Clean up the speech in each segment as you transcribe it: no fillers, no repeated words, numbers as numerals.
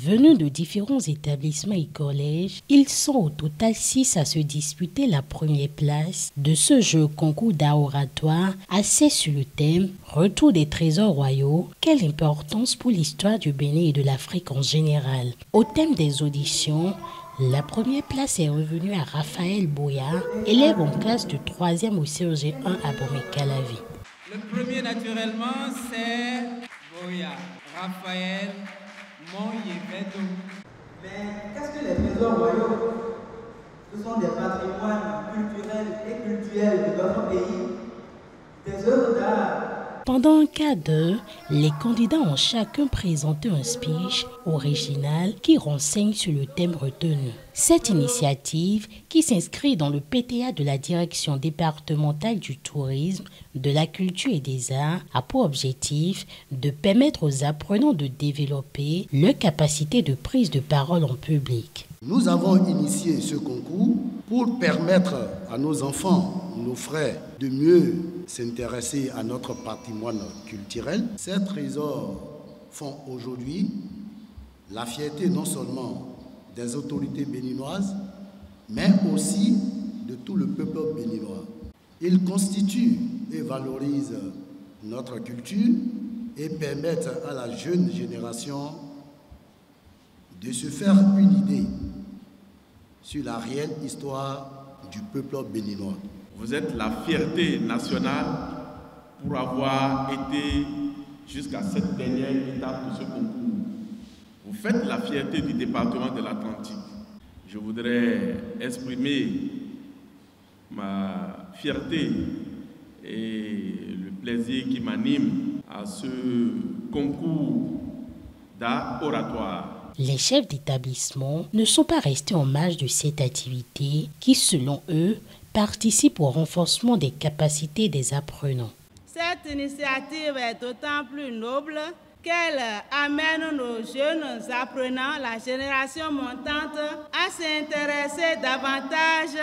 Venus de différents établissements et collèges, ils sont au total 6 à se disputer la première place de ce jeu concours d'art oratoire axé sur le thème « Retour des trésors royaux ». Quelle importance pour l'histoire du Bénin et de l'Afrique en général. Au thème des auditions, la première place est revenue à Raphaël Boya, élève en classe de 3e au CEG 1 à Bomé-Calavi. Le premier, naturellement, c'est Boya, Raphaël Monyevedo. Mais qu'est-ce que les trésors royaux? Ce sont des patrimoines culturels et cultuels de notre pays, des œuvres d'art. Pendant un quart d'heure, les candidats ont chacun présenté un speech original qui renseigne sur le thème retenu. Cette initiative, qui s'inscrit dans le PTA de la Direction départementale du tourisme, de la culture et des arts, a pour objectif de permettre aux apprenants de développer leur capacité de prise de parole en public. Nous avons initié ce concours pour permettre à nos enfants, nos frères, de mieux s'intéresser à notre patrimoine culturel. Ces trésors font aujourd'hui la fierté non seulement des autorités béninoises, mais aussi de tout le peuple béninois. Ils constituent et valorisent notre culture et permettent à la jeune génération de se faire une idée sur la réelle histoire du peuple béninois. Vous êtes la fierté nationale pour avoir été jusqu'à cette dernière étape de ce concours. Vous faites la fierté du département de l'Atlantique. Je voudrais exprimer ma fierté et le plaisir qui m'anime à ce concours d'art oratoire. Les chefs d'établissement ne sont pas restés en marge de cette activité qui, selon eux, participe au renforcement des capacités des apprenants. Cette initiative est d'autant plus noble qu'elle amène nos jeunes apprenants, la génération montante, à s'intéresser davantage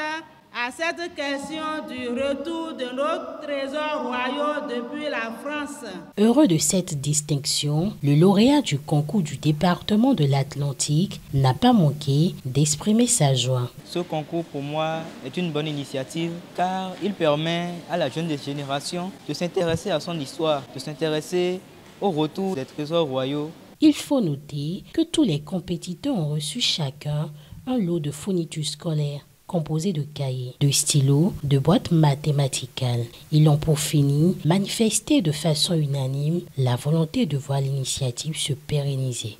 à cette question du retour de nos trésors royaux depuis la France. Heureux de cette distinction, le lauréat du concours du département de l'Atlantique n'a pas manqué d'exprimer sa joie. Ce concours pour moi est une bonne initiative car il permet à la jeune génération de s'intéresser à son histoire, de s'intéresser au retour des trésors royaux. Il faut noter que tous les compétiteurs ont reçu chacun un lot de fournitures scolaires composé de cahiers, de stylos, de boîtes mathématicales. Ils ont pour fini manifesté de façon unanime la volonté de voir l'initiative se pérenniser.